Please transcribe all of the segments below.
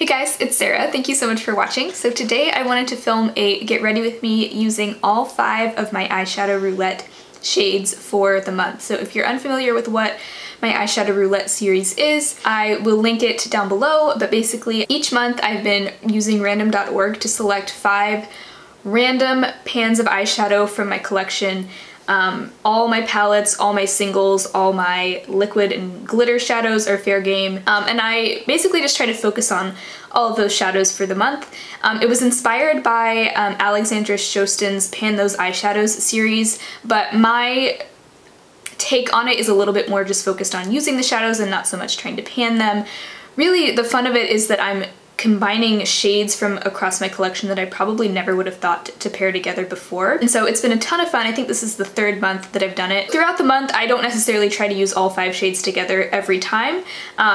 Hey guys, it's Sarah. Thank you so much for watching. So today I wanted to film a get ready with me using all 5 of my eyeshadow roulette shades for the month. So if you're unfamiliar with what my eyeshadow roulette series is, I will link it down below, but basically each month I've been using random.org to select 5 random pans of eyeshadow from my collection. All my palettes, all my singles, all my liquid and glitter shadows are fair game, and I basically just try to focus on all of those shadows for the month. It was inspired by Alexandra Shostin's Pan Those Eyeshadows series, but my take on it is a little bit more just focused on using the shadows and not so much trying to pan them. Really, the fun of it is that I'm combining shades from across my collection that I probably never would have thought to pair together before. And so it's been a ton of fun. I think this is the 3rd month that I've done it. Throughout the month, I don't necessarily try to use all 5 shades together every time.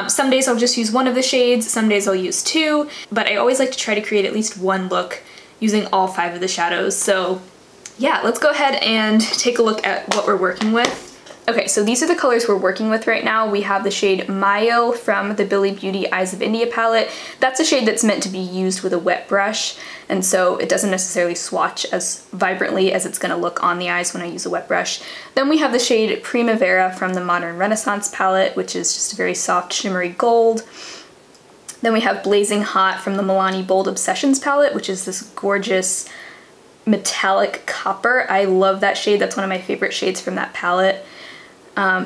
Some days I'll just use one of the shades, some days I'll use 2, but I always like to try to create at least one look using all 5 of the shadows. So yeah, let's go ahead and take a look at what we're working with. Okay, so these are the colors we're working with right now. We have the shade Mayo from the Billie Beauty Eyes of India palette. That's a shade that's meant to be used with a wet brush, and so it doesn't necessarily swatch as vibrantly as it's gonna look on the eyes when I use a wet brush. Then we have the shade Primavera from the Modern Renaissance palette, which is just a very soft shimmery gold. Then we have Blazing Hot from the Milani Bold Obsessions palette, which is this gorgeous metallic copper. I love that shade. That's one of my favorite shades from that palette.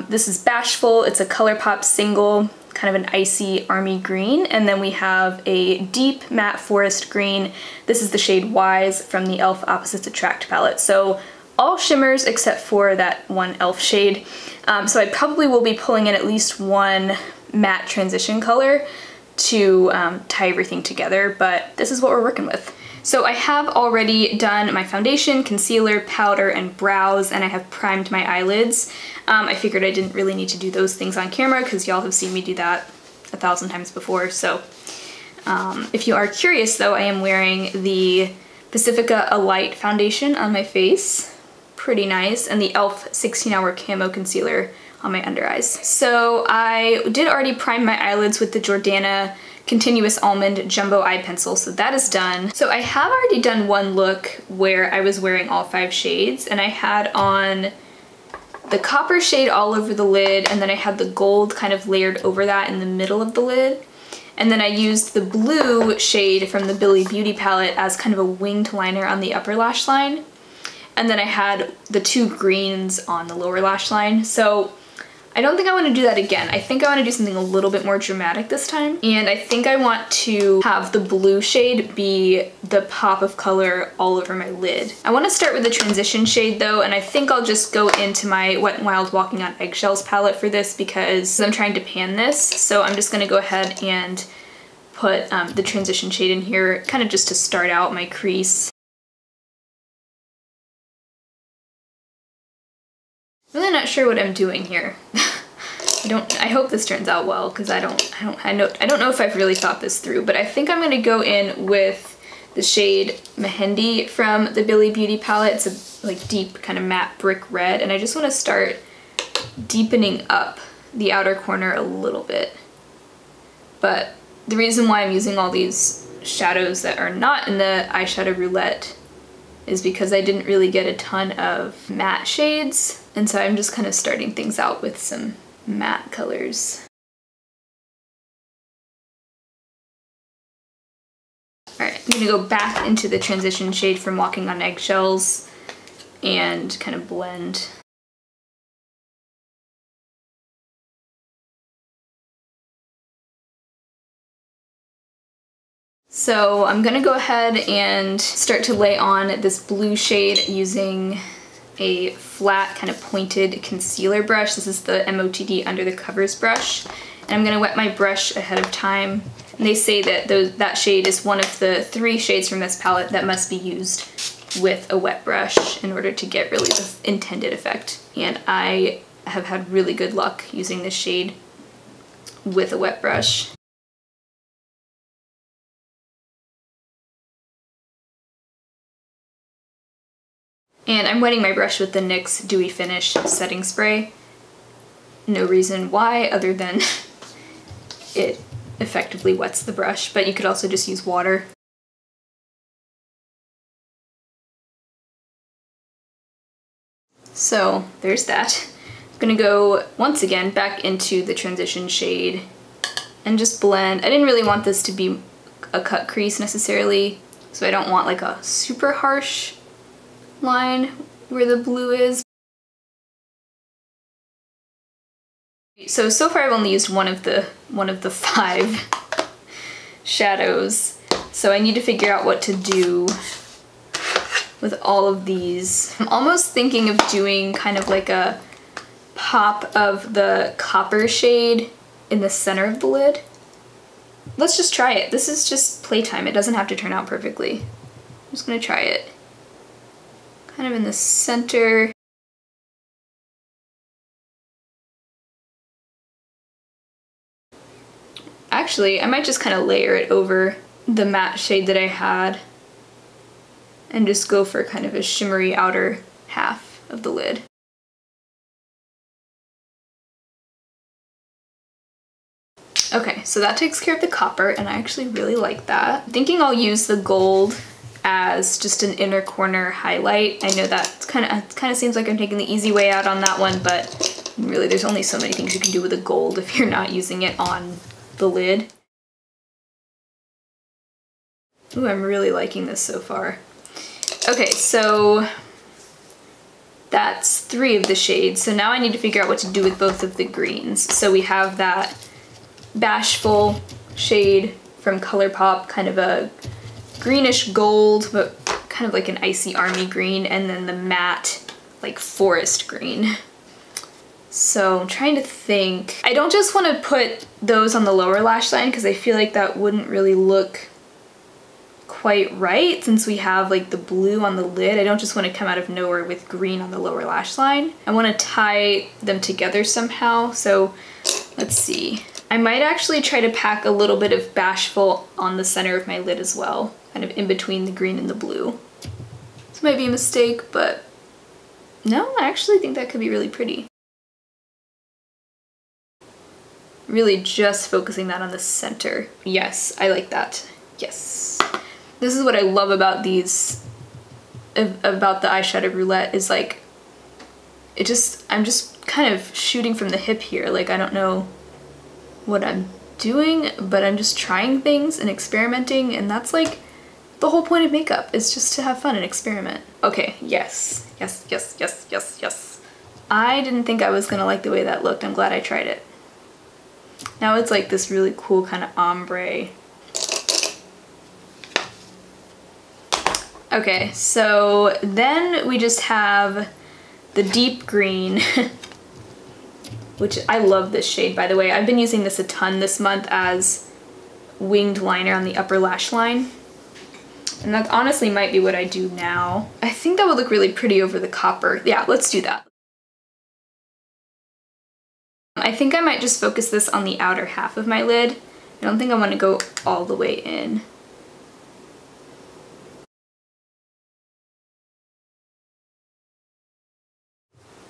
This is Bashful. It's a ColourPop single, kind of an icy army green. And then we have a deep matte forest green. This is the shade Wise from the e.l.f. Opposites Attract palette. So all shimmers except for that one e.l.f. shade. So I probably will be pulling in at least one matte transition color to tie everything together, but this is what we're working with. So I have already done my foundation, concealer, powder, and brows, and I have primed my eyelids. I figured I didn't really need to do those things on camera because y'all have seen me do that 1,000 times before. So if you are curious though, I am wearing the Pacifica Alight foundation on my face. Pretty nice. And the e.l.f. 16-Hour Camo Concealer on my under eyes. So I did already prime my eyelids with the Jordana Continuous Almond Jumbo Eye Pencil, so that is done. So I have already done one look where I was wearing all 5 shades, and I had on the copper shade all over the lid, and then I had the gold kind of layered over that in the middle of the lid. And then I used the blue shade from the Billie Beauty palette as kind of a winged liner on the upper lash line. And then I had the 2 greens on the lower lash line. So I don't think I want to do that again. I think I want to do something a little bit more dramatic this time. And I think I want to have the blue shade be the pop of color all over my lid. I want to start with the transition shade though, and I think I'll just go into my Wet n Wild Walking on Eggshells palette for this because I'm trying to pan this. So I'm just going to go ahead and put the transition shade in here, kind of just to start out my crease. Really not sure what I'm doing here. I hope this turns out well because I don't know if I've really thought this through, but I think I'm gonna go in with the shade Mehendi from the Billie Beauty palette. It's a like deep kind of matte brick red, and I just want to start deepening up the outer corner a little bit. But the reason why I'm using all these shadows that are not in the eyeshadow roulette is because I didn't really get a ton of matte shades, and so I'm just kind of starting things out with some matte colors. Alright, I'm gonna go back into the transition shade from Walking on Eggshells and kind of blend. So I'm gonna go ahead and start to lay on this blue shade using a flat kind of pointed concealer brush. This is the MOTD Under the Covers brush. And I'm gonna wet my brush ahead of time. And they say that that shade is one of the 3 shades from this palette that must be used with a wet brush in order to get really the intended effect. And I have had really good luck using this shade with a wet brush. And I'm wetting my brush with the NYX Dewy Finish setting spray. No reason why other than it effectively wets the brush, but you could also just use water. So there's that. I'm gonna go once again back into the transition shade and just blend. I didn't really want this to be a cut crease necessarily, so I don't want like a super harsh line where the blue is. So far I've only used one of the 5 shadows, so I need to figure out what to do with all of these. I'm almost thinking of doing kind of like a pop of the copper shade in the center of the lid. Let's just try it. This is just playtime. It doesn't have to turn out perfectly. I'm just gonna try it. Kind of in the center. Actually, I might just kind of layer it over the matte shade that I had and just go for kind of a shimmery outer half of the lid. Okay, so that takes care of the copper, and I actually really like that. I'm thinking I'll use the gold as just an inner corner highlight. I know that kind of seems like I'm taking the easy way out on that one, but really there's only so many things you can do with the gold if you're not using it on the lid. Ooh, I'm really liking this so far. Okay, so that's 3 of the shades. So now I need to figure out what to do with both of the greens. So we have that Bashful shade from ColourPop, kind of a greenish gold, but kind of like an icy army green, and then the matte, like forest green. So I'm trying to think. I don't just want to put those on the lower lash line because I feel like that wouldn't really look quite right since we have like the blue on the lid. I don't just want to come out of nowhere with green on the lower lash line. I want to tie them together somehow. So let's see. I might actually try to pack a little bit of Bashful on the center of my lid as well, kind of in between the green and the blue. This might be a mistake, but no, I actually think that could be really pretty. Really just focusing that on the center. Yes, I like that. Yes. This is what I love about these, about the eyeshadow roulette, is like, I'm just kind of shooting from the hip here. Like, I don't know what I'm doing, but I'm just trying things and experimenting, and that's like the whole point of makeup, is just to have fun and experiment. Okay, yes. Yes, yes, yes, yes, yes. I didn't think I was gonna like the way that looked. I'm glad I tried it. Now it's like this really cool kind of ombre. Okay, so then we just have the deep green, which I love this shade, by the way. I've been using this a ton this month as winged liner on the upper lash line. And that honestly might be what I do now. I think that would look really pretty over the copper. Yeah, let's do that. I think I might just focus this on the outer half of my lid. I don't think I want to go all the way in.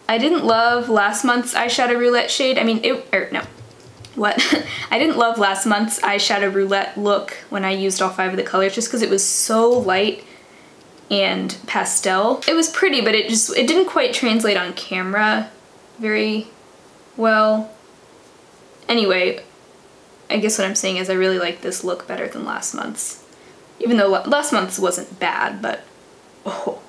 I didn't love last month's eyeshadow roulette shade. I mean, I didn't love last month's eyeshadow roulette look when I used all 5 of the colors, just because it was so light and pastel. It was pretty, but it didn't quite translate on camera very well. Anyway, I guess what I'm saying is I really like this look better than last month's. Even though last month's wasn't bad, but oh,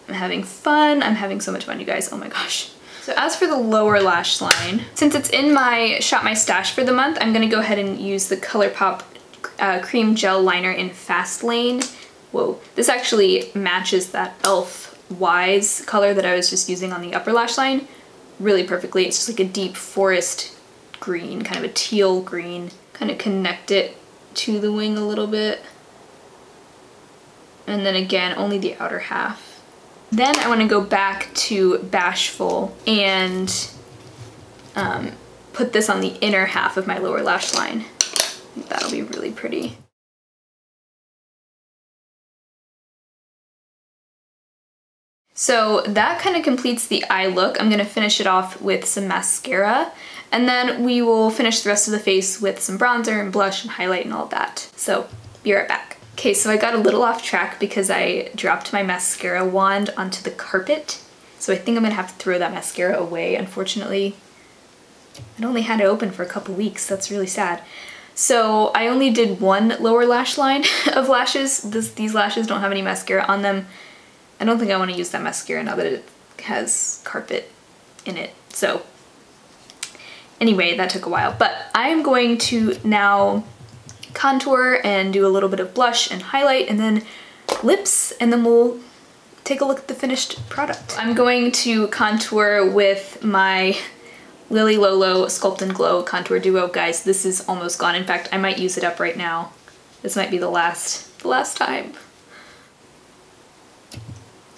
I'm having fun. I'm having so much fun, you guys. Oh my gosh. So as for the lower lash line, since it's in my Shop My Stash for the month, I'm gonna go ahead and use the ColourPop Cream Gel Liner in Fast Lane. Whoa, this actually matches that e.l.f. Wise color that I was just using on the upper lash line really perfectly. It's just like a deep forest green, kind of a teal green. Kind of connect it to the wing a little bit. And then again, only the outer half. Then I want to go back to Bashful and put this on the inner half of my lower lash line. I think that'll be really pretty. So that kind of completes the eye look. I'm going to finish it off with some mascara. And then we will finish the rest of the face with some bronzer and blush and highlight and all of that. So, be right back. Okay, so I got a little off track because I dropped my mascara wand onto the carpet. So I think I'm gonna have to throw that mascara away, unfortunately. It only had it open for a couple weeks, that's really sad. So I only did one lower lash line of lashes. These lashes don't have any mascara on them. I don't think I want to use that mascara now that it has carpet in it. So anyway, that took a while. But I am going to now contour and do a little bit of blush and highlight and then lips, and then we'll take a look at the finished product. I'm going to contour with my Lolo Sculpt and Glow Contour Duo. Guys, this is almost gone. In fact, I might use it up right now. This might be the last time.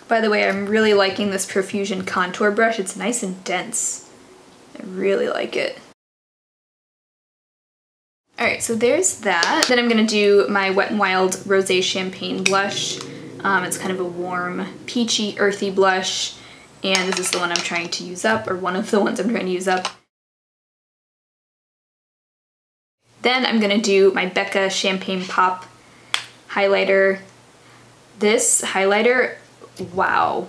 By the way, I'm really liking this Profusion contour brush. It's nice and dense. I really like it. Alright, so there's that. Then I'm gonna do my Wet n Wild Rosé Champagne blush. It's kind of a warm, peachy, earthy blush. And this is the one I'm trying to use up, or one of the ones I'm trying to use up. Then I'm gonna do my Becca Champagne Pop highlighter. This highlighter, wow.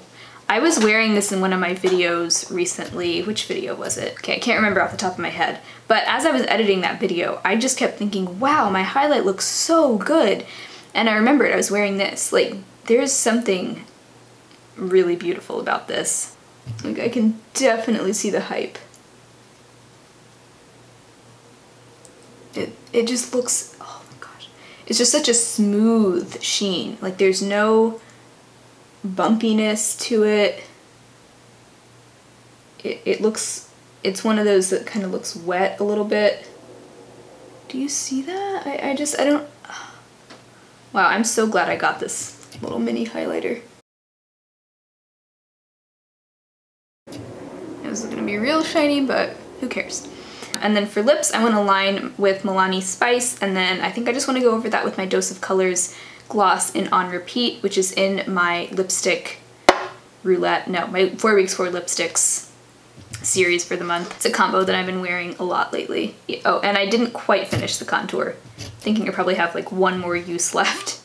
I was wearing this in one of my videos recently. Which video was it? Okay, I can't remember off the top of my head. But as I was editing that video, I just kept thinking, wow, my highlight looks so good. And I remembered I was wearing this. Like, there's something really beautiful about this. Like, I can definitely see the hype. It just looks, oh my gosh. It's just such a smooth sheen. Like, there's no bumpiness to it. It looks, it's one of those that kind of looks wet a little bit. Do you see that? I don't, wow, I'm so glad I got this little mini highlighter. This is gonna be real shiny, but who cares? And then for lips, I want to line with Milani Spice, and then I think I just want to go over that with my Dose of Colors gloss in On Repeat, which is in my lipstick roulette, no, my 4 Weeks 4 Lipsticks series for the month. It's a combo that I've been wearing a lot lately. Oh, and I didn't quite finish the contour. Thinking I probably have like one more use left.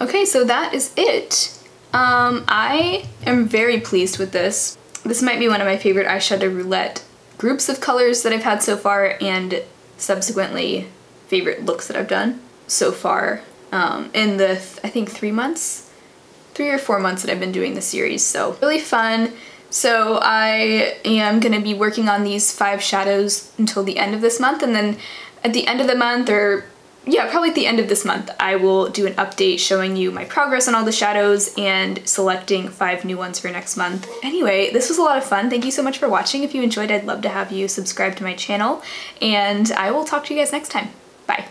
Okay, so that is it. I am very pleased with this. This might be one of my favorite eyeshadow roulette groups of colors that I've had so far, and subsequently favorite looks that I've done so far in the, I think 3 or 4 months that I've been doing this series, so really fun. So I am gonna be working on these 5 shadows until the end of this month, and then at the end of the month, or yeah, probably at the end of this month, I will do an update showing you my progress on all the shadows and selecting 5 new ones for next month. Anyway, this was a lot of fun. Thank you so much for watching. If you enjoyed, I'd love to have you subscribe to my channel, and I will talk to you guys next time. Bye.